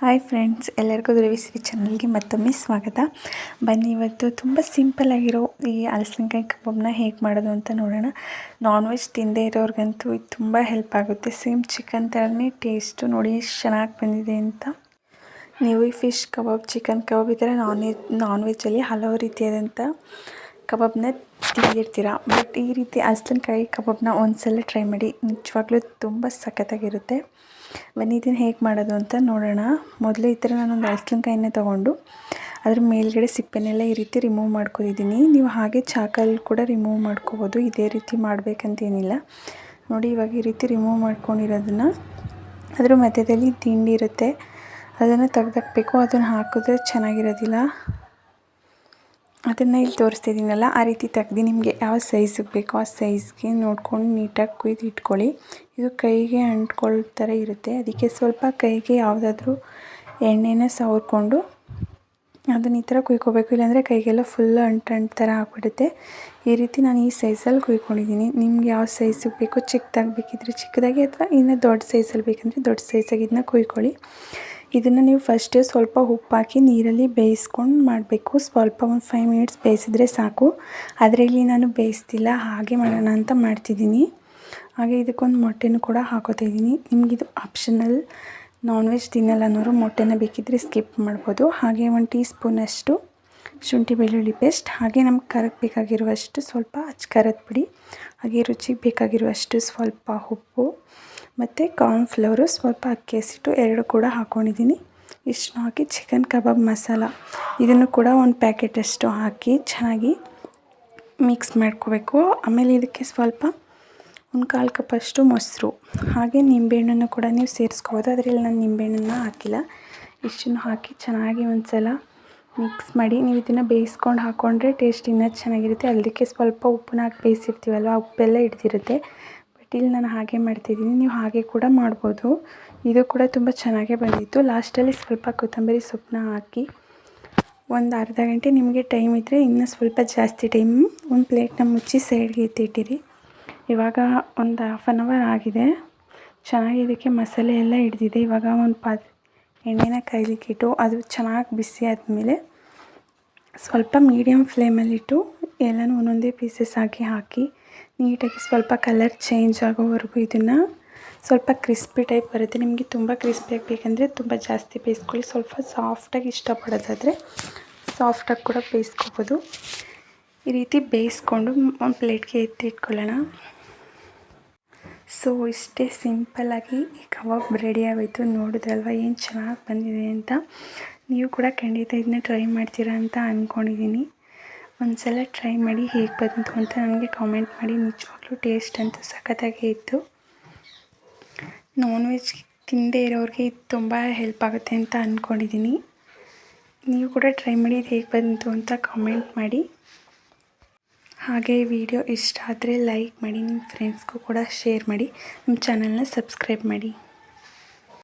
Hi friends, ಎಲ್ಲರಿಗೂ ರೇವಿಶ್ರೀ ಚಾನಲ್ಗೆ ಮತ್ತೊಮ್ಮೆ ಸ್ವಾಗತ. ಬನ್ನಿ, ಇವತ್ತು ತುಂಬ ಸಿಂಪಲ್ಲಾಗಿರೋ ಈ ಹಲಸಿನಕಾಯಿ ಕಬಾಬ್ನ ಹೇಗೆ ಮಾಡೋದು ಅಂತ ನೋಡೋಣ. ನಾನ್ ವೆಜ್ ತಿಂದೇ ಇರೋರಿಗಂತೂ ಇದು ತುಂಬ ಹೆಲ್ಪ್ ಆಗುತ್ತೆ. ಸೇಮ್ ಚಿಕನ್ ಥರನೇ ಟೇಸ್ಟು. ನೋಡಿ ಎಷ್ಟು ಚೆನ್ನಾಗಿ ಬಂದಿದೆ ಅಂತ. ನೀವು ಈ ಫಿಶ್ ಕಬಾಬ್, ಚಿಕನ್ ಕಬಾಬ್ ಈ ಥರ ನಾನ್ ವೆಜ್ಜಲ್ಲಿ ಹಲವು ರೀತಿಯಾದಂಥ ಕಬಾಬ್ನ ತಿಂದಿರ್ತೀರ. ಬಟ್ ಈ ರೀತಿ ಹಲಸಿನಕಾಯಿ ಕಬಾಬ್ನ ಒಂದ್ಸಲ ಟ್ರೈ ಮಾಡಿ, ನಿಜವಾಗ್ಲೂ ತುಂಬ ಸಖತ್ತಾಗಿರುತ್ತೆ. ಬನ್ನಿ, ಇದನ್ನು ಹೇಗೆ ಮಾಡೋದು ಅಂತ ನೋಡೋಣ. ಮೊದಲು ಈ ಥರ ನಾನೊಂದು ಹಲಸಿನಕಾಯಿನ ತೊಗೊಂಡು ಅದ್ರ ಮೇಲ್ಗಡೆ ಸಿಪ್ಪೆನೆಲ್ಲ ಈ ರೀತಿ ರಿಮೂವ್ ಮಾಡ್ಕೊಂಡಿದ್ದೀನಿ. ನೀವು ಹಾಗೆ ಚಾಕಲ್ಲಿ ಕೂಡ ರಿಮೂವ್ ಮಾಡ್ಕೋಬೋದು, ಇದೇ ರೀತಿ ಮಾಡಬೇಕಂತೇನಿಲ್ಲ. ನೋಡಿ, ಇವಾಗ ಈ ರೀತಿ ರಿಮೂವ್ ಮಾಡ್ಕೊಂಡಿರೋದನ್ನು ಅದ್ರ ಮಧ್ಯದಲ್ಲಿ ದಿಂಡಿ ಇರುತ್ತೆ, ಅದನ್ನು ತೆಗ್ದಾಕಬೇಕು. ಅದನ್ನು ಹಾಕಿದ್ರೆ ಚೆನ್ನಾಗಿರೋದಿಲ್ಲ. ಅದನ್ನು ಇಲ್ಲಿ ತೋರಿಸ್ತಿದ್ದೀನಲ್ಲ, ಆ ರೀತಿ ತೆಗ್ದು ನಿಮಗೆ ಯಾವ ಸೈಜಿಗೆ ಬೇಕೋ ಆ ಸೈಜ್ಗೆ ನೋಡ್ಕೊಂಡು ನೀಟಾಗಿ ಕುಯ್ದು ಇಟ್ಕೊಳ್ಳಿ. ಇದು ಕೈಗೆ ಅಂಟ್ಕೊಳ್ಳೋ ಥರ ಇರುತ್ತೆ, ಅದಕ್ಕೆ ಸ್ವಲ್ಪ ಕೈಗೆ ಯಾವುದಾದ್ರೂ ಎಣ್ಣೆನ ಸವರ್ಕೊಂಡು ಅದನ್ನ ಈ ಥರ ಕುಯ್ಕೋಬೇಕು. ಇಲ್ಲಾಂದರೆ ಕೈಗೆಲ್ಲ ಫುಲ್ ಅಂಟು ಥರ ಆಗಿಬಿಡುತ್ತೆ. ಈ ರೀತಿ ನಾನು ಈ ಸೈಜಲ್ಲಿ ಕುಯ್ಕೊಂಡಿದ್ದೀನಿ. ನಿಮ್ಗೆ ಯಾವ ಸೈಜಿಗೆ ಬೇಕೋ, ಚಿಕ್ಕದಾಗಿ ಬೇಕಿದ್ರೆ ಚಿಕ್ಕದಾಗಿ, ಅಥವಾ ಇನ್ನು ದೊಡ್ಡ ಸೈಜಲ್ಲಿ ಬೇಕಂದರೆ ದೊಡ್ಡ ಸೈಜಾಗಿ ಇದನ್ನ ಕುಯ್ಕೊಳ್ಳಿ. ಇದನ್ನು ನೀವು ಫಸ್ಟೇ ಸ್ವಲ್ಪ ಉಪ್ಪು ಹಾಕಿ ನೀರಲ್ಲಿ ಬೇಯಿಸ್ಕೊಂಡು ಮಾಡಬೇಕು. ಸ್ವಲ್ಪ ಒಂದು 5 ಮಿನಿಟ್ಸ್ ಬೇಯಿಸಿದ್ರೆ ಸಾಕು. ಆದರೆ ಇಲ್ಲಿ ನಾನು ಬೇಯಿಸ್ತಿಲ್ಲ, ಹಾಗೆ ಮಾಡೋಣ ಅಂತ ಮಾಡ್ತಿದ್ದೀನಿ. ಹಾಗೆ ಇದಕ್ಕೊಂದು ಮೊಟ್ಟೆನೂ ಕೂಡ ಹಾಕೋತಾ ಇದ್ದೀನಿ. ನಿಮಗಿದು ಆಪ್ಷನಲ್. ನಾನ್ ವೆಜ್ ತಿನ್ನಲ್ಲ ಅನ್ನೋರು ಮೊಟ್ಟೆನ ಬೇಕಿದ್ದರೆ ಸ್ಕಿಪ್ ಮಾಡ್ಬೋದು. ಹಾಗೆ 1 ಟೀ ಸ್ಪೂನಷ್ಟು ಶುಂಠಿ ಬೆಳ್ಳುಳ್ಳಿ ಪೇಸ್ಟ್, ಹಾಗೆ ನಮ್ಗೆ ಖಾರಕ್ಕೆ ಬೇಕಾಗಿರುವಷ್ಟು ಸ್ವಲ್ಪ ಅಚ್ಚ ಖಾರದ ಪುಡಿ, ಹಾಗೆ ರುಚಿಗೆ ಬೇಕಾಗಿರುವಷ್ಟು ಸ್ವಲ್ಪ ಉಪ್ಪು ಮತ್ತು ಕಾರ್ನ್ಫ್ಲವರು, ಸ್ವಲ್ಪ ಅಕ್ಕಿ ಹಸಿಟ್ಟು 2 ಕೂಡ ಹಾಕ್ಕೊಂಡಿದ್ದೀನಿ. ಇಷ್ಟನ್ನು ಹಾಕಿ ಚಿಕನ್ ಕಬಾಬ್ ಮಸಾಲ ಇದನ್ನು ಕೂಡ ಒಂದು ಪ್ಯಾಕೆಟಷ್ಟು ಹಾಕಿ ಚೆನ್ನಾಗಿ ಮಿಕ್ಸ್ ಮಾಡ್ಕೋಬೇಕು. ಆಮೇಲೆ ಇದಕ್ಕೆ ಸ್ವಲ್ಪ ಒಂದು 1/4 ಕಪ್ಪಷ್ಟು ಮೊಸರು, ಹಾಗೆ ನಿಂಬೆಹಣ್ಣನ್ನು ಕೂಡ ನೀವು ಸೇರಿಸ್ಕೋಬೋದು. ಅದರಲ್ಲಿ ನಾನು ನಿಂಬೆಹಣ್ಣನ್ನು ಹಾಕಿಲ್ಲ. ಇಷ್ಟನ್ನು ಹಾಕಿ ಚೆನ್ನಾಗಿ ಒಂದು ಸಲ ಮಿಕ್ಸ್ ಮಾಡಿ. ನೀವು ಇದನ್ನು ಬೇಯಿಸ್ಕೊಂಡು ಹಾಕ್ಕೊಂಡ್ರೆ ಟೇಸ್ಟ್ ಇನ್ನೂ ಚೆನ್ನಾಗಿರುತ್ತೆ. ಅದಕ್ಕೆ ಸ್ವಲ್ಪ ಉಪ್ಪನ್ನ ಹಾಕಿ ಬೇಯಿಸಿರ್ತೀವಲ್ವ, ಆ ಉಪ್ಪೆಲ್ಲ ಹಿಡ್ದಿರುತ್ತೆ. ಬಟ್ ಇಲ್ಲಿ ನಾನು ಹಾಗೆ ಮಾಡ್ತಿದ್ದೀನಿ, ನೀವು ಹಾಗೆ ಕೂಡ ಮಾಡ್ಬೋದು. ಇದು ಕೂಡ ತುಂಬ ಚೆನ್ನಾಗೇ ಬಂದಿತ್ತು. ಲಾಸ್ಟಲ್ಲಿ ಸ್ವಲ್ಪ ಕೊತ್ತಂಬರಿ ಸೊಪ್ಪನ್ನ ಹಾಕಿ ಒಂದು ಅರ್ಧ ಗಂಟೆ ನಿಮಗೆ ಟೈಮ್ ಇದ್ದರೆ ಇನ್ನೂ ಸ್ವಲ್ಪ ಜಾಸ್ತಿ ಟೈಮ್ ಒಂದು ಪ್ಲೇಟ್ನ ಮುಚ್ಚಿ ಸೈಡ್ಗೆ ಎತ್ತಿಟ್ಟಿರಿ. ಇವಾಗ ಒಂದು ½ ಅನ್ ಅವರ್ ಆಗಿದೆ. ಚೆನ್ನಾಗಿ ಇದಕ್ಕೆ ಮಸಾಲೆ ಎಲ್ಲ ಹಿಡ್ದಿದೆ. ಇವಾಗ ಒಂದು ಎಣ್ಣೆನ ಕಾಯ್ಲಿಕ್ಕಿಟ್ಟು ಅದು ಚೆನ್ನಾಗಿ ಬಿಸಿ ಆದಮೇಲೆ ಸ್ವಲ್ಪ ಮೀಡಿಯಮ್ ಫ್ಲೇಮಲ್ಲಿಟ್ಟು ಎಲ್ಲನೂ ಒಂದೊಂದೇ ಪೀಸಸ್ ಹಾಕಿ ನೀಟಾಗಿ ಸ್ವಲ್ಪ ಕಲರ್ ಚೇಂಜ್ ಆಗೋವರೆಗೂ ಇದನ್ನು ಸ್ವಲ್ಪ ಕ್ರಿಸ್ಪಿ ಟೈಪ್ ಬರುತ್ತೆ. ನಿಮಗೆ ತುಂಬ ಕ್ರಿಸ್ಪಿಯಾಗಿ ಬೇಕಂದರೆ ತುಂಬ ಜಾಸ್ತಿ ಬೇಯಿಸ್ಕೊಳ್ಳಿ. ಸ್ವಲ್ಪ ಸಾಫ್ಟಾಗಿ ಇಷ್ಟಪಡೋದಾದರೆ ಸಾಫ್ಟಾಗಿ ಕೂಡ ಬೇಯಿಸ್ಕೋಬೋದು. ಈ ರೀತಿ ಬೇಯಿಸ್ಕೊಂಡು ಒಂದು ಪ್ಲೇಟ್ಗೆ ಎತ್ತಿಟ್ಕೊಳ್ಳೋಣ. ಸೊ ಇಷ್ಟೇ ಸಿಂಪಲ್ಲಾಗಿ ಈ ಕಬಾಬ್ ರೆಡಿ ಆಗೋಯಿತು. ನೋಡಿದ್ರಲ್ವ ಏನು ಚೆನ್ನಾಗಿ ಬಂದಿದೆ ಅಂತ. ನೀವು ಕೂಡ ಖಂಡಿತ ಇದನ್ನ ಟ್ರೈ ಮಾಡ್ತೀರಾ ಅಂತ ಅಂದ್ಕೊಂಡಿದ್ದೀನಿ. ಒಂದು ಸಲ ಟ್ರೈ ಮಾಡಿ ಹೇಗೆ ಬಂತು ಅಂತ ನನಗೆ ಕಾಮೆಂಟ್ ಮಾಡಿ. ನಿಜವಾಗ್ಲೂ ಟೇಸ್ಟ್ ಅಂತೂ ಸಖತ್ತಾಗೇ ಇತ್ತು. ನಾನ್ ವೆಜ್ ತಿಂದೇ ಇರೋರಿಗೆ ಇದು ತುಂಬ ಹೆಲ್ಪ್ ಆಗುತ್ತೆ ಅಂತ ಅಂದ್ಕೊಂಡಿದ್ದೀನಿ. ನೀವು ಕೂಡ ಟ್ರೈ ಮಾಡಿ ಹೇಗೆ ಬಂತು ಅಂತ ಕಾಮೆಂಟ್ ಮಾಡಿ. ಹಾಗೆ ಈ ವಿಡಿಯೋ ಇಷ್ಟ ಆದರೆ ಲೈಕ್ ಮಾಡಿ, ನಿಮ್ಮ ಫ್ರೆಂಡ್ಸ್ಗೂ ಕೂಡ ಶೇರ್ ಮಾಡಿ, ನಮ್ಮ ಚಾನಲ್ನ ಸಬ್ಸ್ಕ್ರೈಬ್ ಮಾಡಿ.